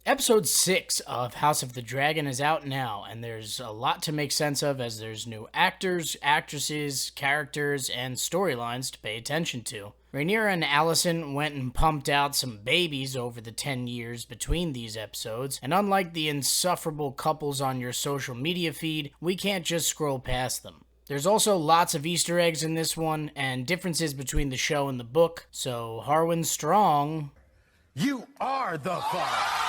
Episode 6 of House of the Dragon is out now, and there's a lot to make sense of as there's new actors, actresses, characters, and storylines to pay attention to. Rhaenyra and Alicent went and pumped out some babies over the 10 years between these episodes, and unlike the insufferable couples on your social media feed, we can't just scroll past them. There's also lots of Easter eggs in this one, and differences between the show and the book, so Harwin Strong... You are the father!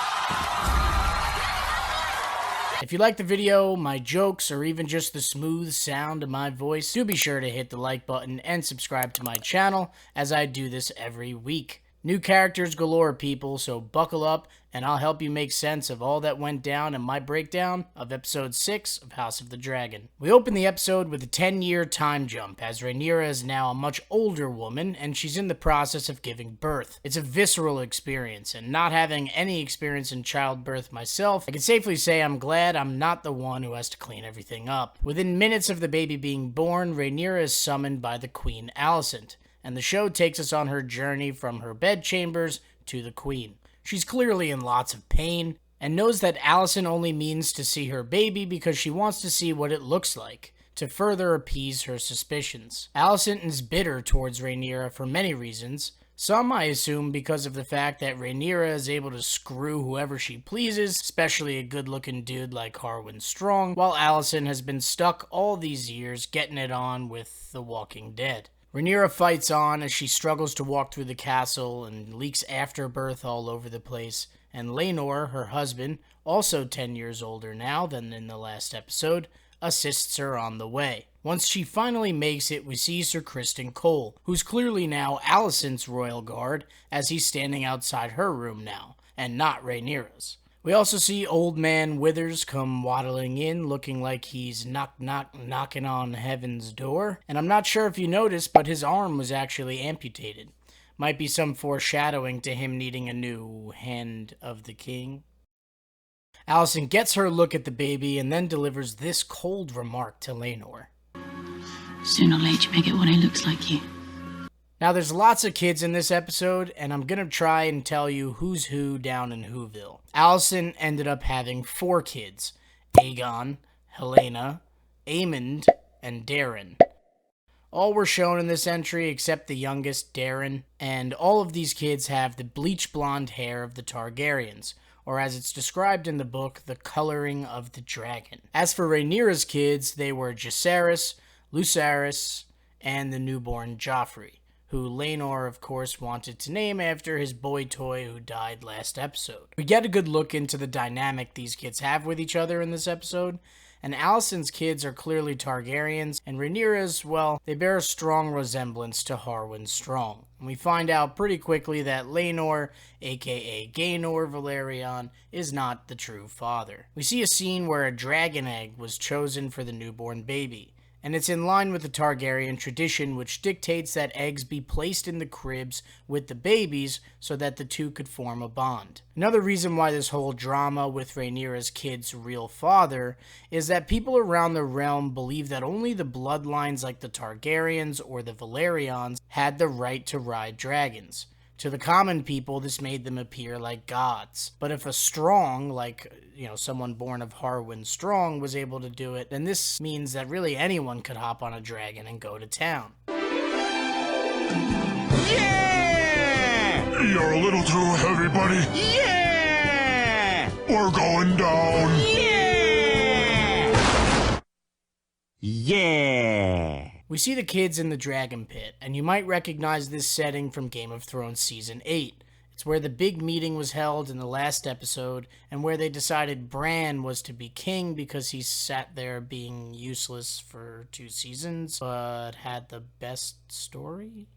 If you like the video, my jokes, or even just the smooth sound of my voice, do be sure to hit the like button and subscribe to my channel, as I do this every week. New characters galore, people, so buckle up, and I'll help you make sense of all that went down in my breakdown of Episode 6 of House of the Dragon. We open the episode with a 10-year time jump, as Rhaenyra is now a much older woman, and she's in the process of giving birth. It's a visceral experience, and not having any experience in childbirth myself, I can safely say I'm glad I'm not the one who has to clean everything up. Within minutes of the baby being born, Rhaenyra is summoned by the Queen Alicent, and the show takes us on her journey from her bedchambers to the Queen. She's clearly in lots of pain, and knows that Alicent only means to see her baby because she wants to see what it looks like, to further appease her suspicions. Alicent is bitter towards Rhaenyra for many reasons. Some, I assume, because of the fact that Rhaenyra is able to screw whoever she pleases, especially a good-looking dude like Harwin Strong, while Alicent has been stuck all these years getting it on with The Walking Dead. Rhaenyra fights on as she struggles to walk through the castle and leaks afterbirth all over the place, and Laenor, her husband, also 10 years older now than in the last episode, assists her on the way. Once she finally makes it, we see Sir Criston Cole, who's clearly now Alicent's royal guard, as he's standing outside her room now, and not Rhaenyra's. We also see Old Man Withers come waddling in, looking like he's knocking on heaven's door. And I'm not sure if you noticed, but his arm was actually amputated. Might be some foreshadowing to him needing a new Hand of the King. Alicent gets her look at the baby and then delivers this cold remark to Laenor. Sooner or later you may get one who looks like you. Now, there's lots of kids in this episode, and I'm gonna try and tell you who's who down in Whoville. Alicent ended up having 4 kids: Aegon, Helena, Aemond, and Daeron. All were shown in this entry except the youngest, Daeron, and all of these kids have the bleach blonde hair of the Targaryens, or as it's described in the book, the coloring of the dragon. As for Rhaenyra's kids, they were Jacaerys, Lucerys, and the newborn Joffrey, who Laenor, of course, wanted to name after his boy toy who died last episode. We get a good look into the dynamic these kids have with each other in this episode, and Alicent's kids are clearly Targaryens, and Rhaenyra's, well, they bear a strong resemblance to Harwin Strong. And we find out pretty quickly that Laenor, aka Gaenor Velaryon, is not the true father. We see a scene where a dragon egg was chosen for the newborn baby, and it's in line with the Targaryen tradition, which dictates that eggs be placed in the cribs with the babies so that the two could form a bond. Another reason why this whole drama with Rhaenyra's kid's real father is that people around the realm believe that only the bloodlines like the Targaryens or the Velaryons had the right to ride dragons. To the common people, this made them appear like gods. But if a strong, like, someone born of Harwin Strong was able to do it, then this means that really anyone could hop on a dragon and go to town. Yeah! You're a little too heavy, buddy. Yeah! We're going down. Yeah! Yeah! We see the kids in the dragon pit, and you might recognize this setting from Game of Thrones Season 8. It's where the big meeting was held in the last episode, and where they decided Bran was to be king because he sat there being useless for 2 seasons, but had the best story?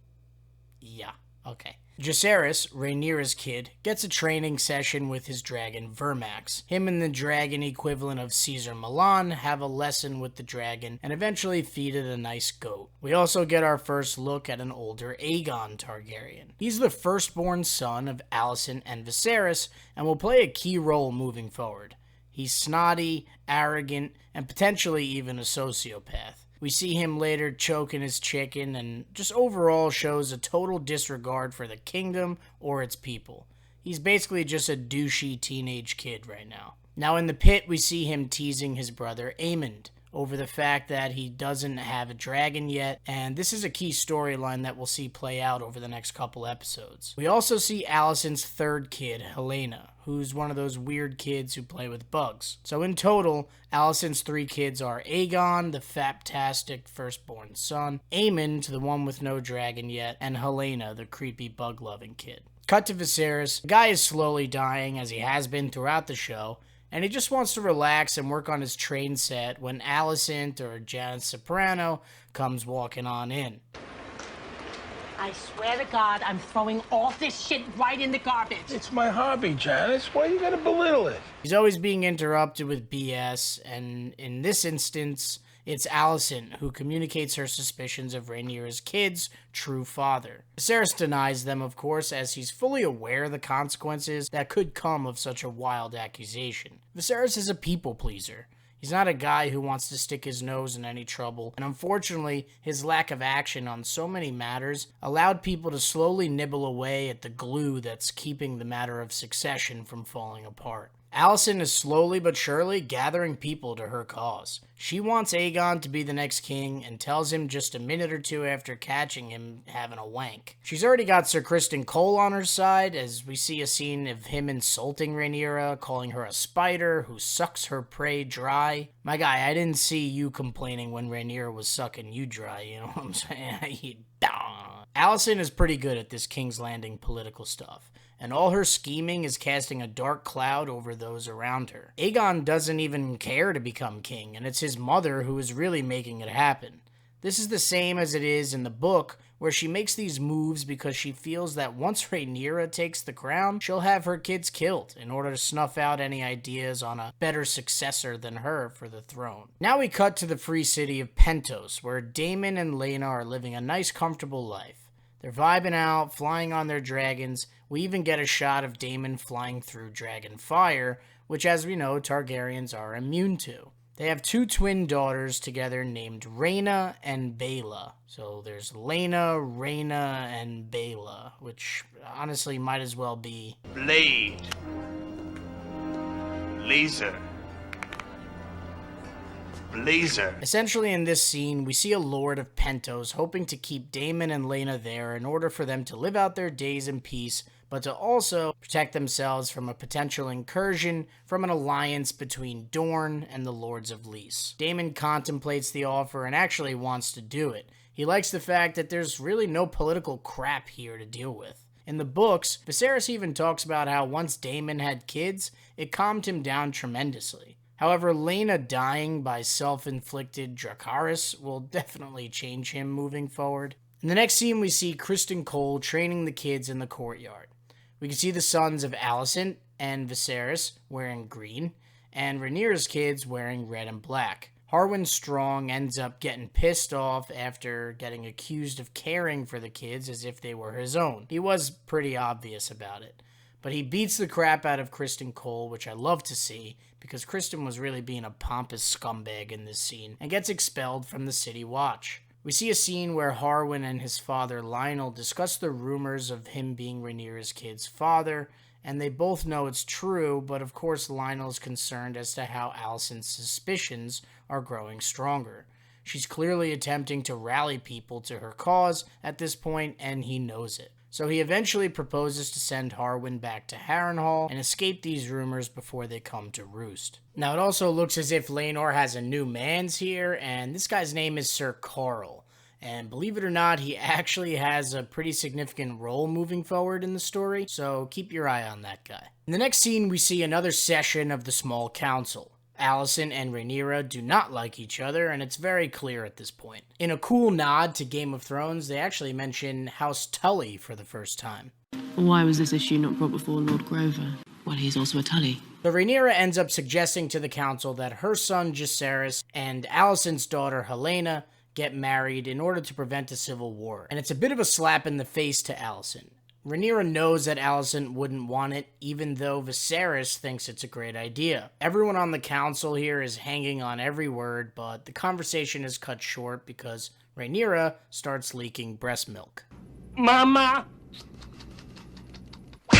Yeah, okay. Jacaerys, Rhaenyra's kid, gets a training session with his dragon Vermax. Him and the dragon equivalent of Caesar Milan have a lesson with the dragon and eventually feed it a nice goat. We also get our first look at an older Aegon Targaryen. He's the firstborn son of Alicent and Viserys and will play a key role moving forward. He's snotty, arrogant, and potentially even a sociopath. We see him later choking his chicken and just overall shows a total disregard for the kingdom or its people. He's basically just a douchey teenage kid right now. Now in the pit, we see him teasing his brother Aemond over the fact that he doesn't have a dragon yet, and this is a key storyline that we'll see play out over the next couple episodes. We also see Alicent's third kid, Helena, who's one of those weird kids who play with bugs. So in total, Alicent's 3 kids are Aegon, the fantastic firstborn son, Aemond, the one with no dragon yet, and Helena, the creepy bug-loving kid. Cut to Viserys. The guy is slowly dying, as he has been throughout the show, and he just wants to relax and work on his train set when Alicent, or Janet Soprano, comes walking on in. I swear to God, I'm throwing all this shit right in the garbage. It's my hobby, Janice. Why you gotta belittle it? He's always being interrupted with BS, and in this instance, it's Alicent who communicates her suspicions of Rhaenyra's kid's true father. Viserys denies them, of course, as he's fully aware of the consequences that could come of such a wild accusation. Viserys is a people pleaser. He's not a guy who wants to stick his nose in any trouble, and unfortunately, his lack of action on so many matters allowed people to slowly nibble away at the glue that's keeping the matter of succession from falling apart. Alicent is slowly but surely gathering people to her cause. She wants Aegon to be the next king and tells him just a minute or two after catching him having a wank. She's already got Sir Criston Cole on her side, as we see a scene of him insulting Rhaenyra, calling her a spider who sucks her prey dry. My guy, I didn't see you complaining when Rhaenyra was sucking you dry, you know what I'm saying? Alicent is pretty good at this King's Landing political stuff, and all her scheming is casting a dark cloud over those around her. Aegon doesn't even care to become king, and it's his mother who is really making it happen. This is the same as it is in the book, where she makes these moves because she feels that once Rhaenyra takes the crown, she'll have her kids killed in order to snuff out any ideas on a better successor than her for the throne. Now we cut to the free city of Pentos, where Daemon and Laena are living a nice, comfortable life. They're vibing out, flying on their dragons. We even get a shot of Daemon flying through dragon fire, which, as we know, Targaryens are immune to. They have 2 twin daughters together named Rhaena and Baela. So there's Laena, Rhaena, and Baela, which honestly might as well be Blade. Laser. Blazer. Essentially, in this scene, we see a Lord of Pentos hoping to keep Daemon and Laena there in order for them to live out their days in peace, but to also protect themselves from a potential incursion from an alliance between Dorne and the Lords of Lys. Daemon contemplates the offer and actually wants to do it. He likes the fact that there's really no political crap here to deal with. In the books, Viserys even talks about how once Daemon had kids, it calmed him down tremendously. However, Laena dying by self-inflicted Dracarys will definitely change him moving forward. In the next scene, we see Criston Cole training the kids in the courtyard. We can see the sons of Alicent and Viserys wearing green, and Rhaenyra's kids wearing red and black. Harwin Strong ends up getting pissed off after getting accused of caring for the kids as if they were his own. He was pretty obvious about it. But he beats the crap out of Criston Cole, which I love to see, because Criston was really being a pompous scumbag in this scene, and gets expelled from the City Watch. We see a scene where Harwin and his father Lionel discuss the rumors of him being Rhaenyra's kid's father, and they both know it's true, but of course Lionel's concerned as to how Alicent's suspicions are growing stronger. She's clearly attempting to rally people to her cause at this point, and he knows it. So he eventually proposes to send Harwin back to Harrenhal and escape these rumors before they come to roost. Now, it also looks as if Laenor has a new mans here, and this guy's name is Sir Carl. And believe it or not, he actually has a pretty significant role moving forward in the story, so keep your eye on that guy. In the next scene, we see another session of the Small Council. Alicent and Rhaenyra do not like each other, and it's very clear at this point. In a cool nod to Game of Thrones, they actually mention House Tully for the first time. Why was this issue not brought before Lord Grover? Well, he's also a Tully. So Rhaenyra ends up suggesting to the council that her son Jacaerys and Alicent's daughter Helena get married in order to prevent a civil war. And it's a bit of a slap in the face to Alicent. Rhaenyra knows that Alicent wouldn't want it, even though Viserys thinks it's a great idea. Everyone on the council here is hanging on every word, but the conversation is cut short because Rhaenyra starts leaking breast milk. Mama!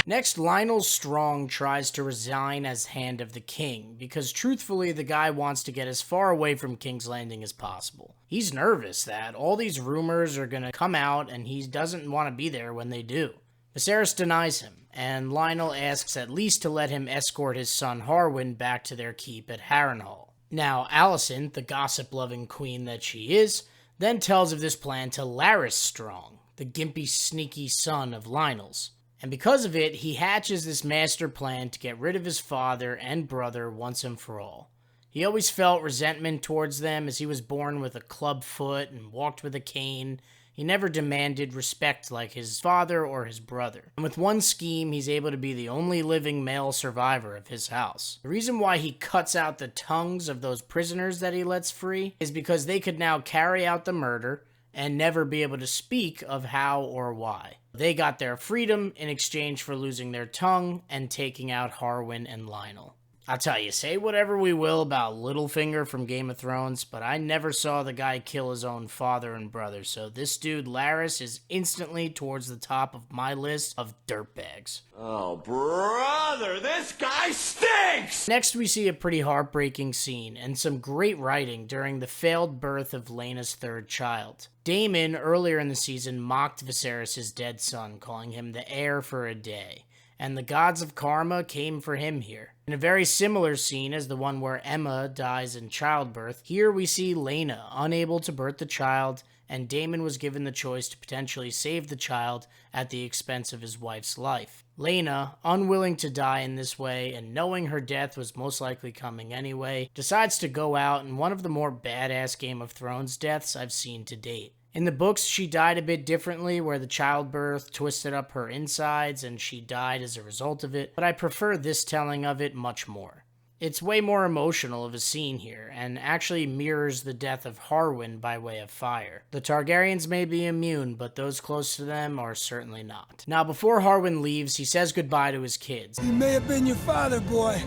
Next, Lionel Strong tries to resign as Hand of the King, because truthfully the guy wants to get as far away from King's Landing as possible. He's nervous that all these rumors are gonna come out and he doesn't want to be there when they do. Viserys denies him, and Lionel asks at least to let him escort his son Harwin back to their keep at Harrenhal. Now, Alicent, the gossip-loving queen that she is, then tells of this plan to Larys Strong, the gimpy, sneaky son of Lionel's. And because of it, he hatches this master plan to get rid of his father and brother once and for all. He always felt resentment towards them as he was born with a club foot and walked with a cane. He never demanded respect like his father or his brother. And with one scheme, he's able to be the only living male survivor of his house. The reason why he cuts out the tongues of those prisoners that he lets free is because they could now carry out the murder and never be able to speak of how or why. They got their freedom in exchange for losing their tongue and taking out Harwin and Lionel. I'll tell you, say whatever we will about Littlefinger from Game of Thrones, but I never saw the guy kill his own father and brother, so this dude Larys is instantly towards the top of my list of dirtbags. Oh, brother, this guy stinks! Next, we see a pretty heartbreaking scene and some great writing during the failed birth of Laena's third child. Daemon, earlier in the season, mocked Viserys' dead son, calling him the heir for a day. And the gods of karma came for him here. In a very similar scene as the one where Emma dies in childbirth, here we see Laena unable to birth the child, and Daemon was given the choice to potentially save the child at the expense of his wife's life. Laena, unwilling to die in this way and knowing her death was most likely coming anyway, decides to go out in one of the more badass Game of Thrones deaths I've seen to date. In the books, she died a bit differently, where the childbirth twisted up her insides and she died as a result of it, but I prefer this telling of it much more. It's way more emotional of a scene here, and actually mirrors the death of Harwin by way of fire. The Targaryens may be immune, but those close to them are certainly not. Now, before Harwin leaves, he says goodbye to his kids. He may have been your father, boy,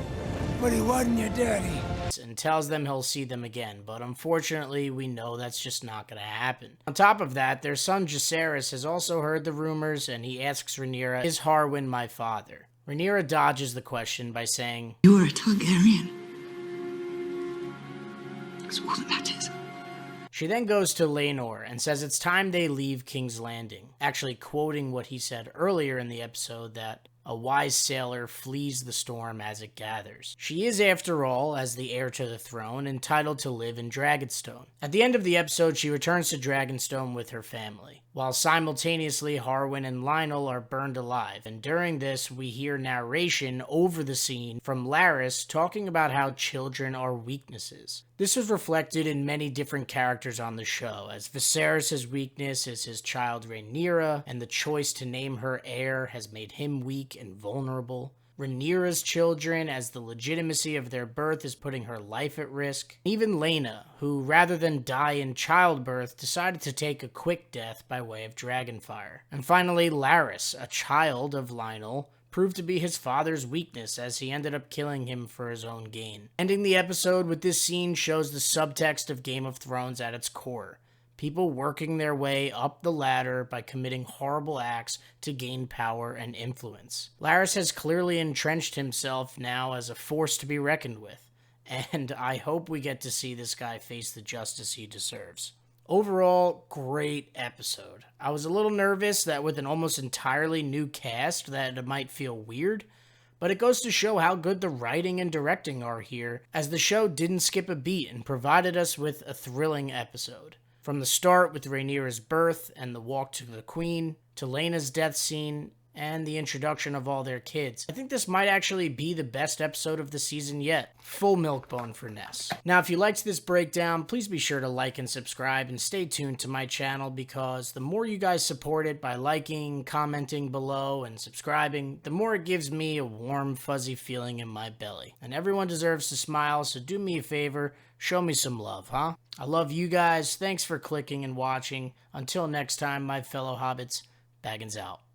but he wasn't your daddy. And tells them he'll see them again, but unfortunately we know that's just not going to happen. On top of that, their son Jacaerys has also heard the rumors, and he asks Rhaenyra, "Is Harwin my father?" Rhaenyra dodges the question by saying, You were a Targaryen. That's all that matters. She then goes to Laenor and says it's time they leave King's Landing, actually quoting what he said earlier in the episode that a wise sailor flees the storm as it gathers. She is, after all, as the heir to the throne, entitled to live in Dragonstone. At the end of the episode, she returns to Dragonstone with her family, while simultaneously Harwin and Lionel are burned alive, and during this we hear narration over the scene from Larys talking about how children are weaknesses. This was reflected in many different characters on the show, as Viserys' weakness is his child Rhaenyra, and the choice to name her heir has made him weak and vulnerable. Rhaenyra's children, as the legitimacy of their birth is putting her life at risk. Even Laena, who rather than die in childbirth, decided to take a quick death by way of dragonfire. And finally, Larys, a child of Lionel, proved to be his father's weakness as he ended up killing him for his own gain. Ending the episode with this scene shows the subtext of Game of Thrones at its core. People working their way up the ladder by committing horrible acts to gain power and influence. Larys has clearly entrenched himself now as a force to be reckoned with, and I hope we get to see this guy face the justice he deserves. Overall, great episode. I was a little nervous that with an almost entirely new cast that it might feel weird, but it goes to show how good the writing and directing are here, as the show didn't skip a beat and provided us with a thrilling episode. From the start with Rhaenyra's birth and the walk to the queen, to Laena's death scene, and the introduction of all their kids. I think this might actually be the best episode of the season yet. Full milk bone for Ness. Now, if you liked this breakdown, please be sure to like and subscribe and stay tuned to my channel, because the more you guys support it by liking, commenting below, and subscribing, the more it gives me a warm, fuzzy feeling in my belly. And everyone deserves to smile, so do me a favor, show me some love, huh? I love you guys. Thanks for clicking and watching. Until next time, my fellow hobbits, Baggins out.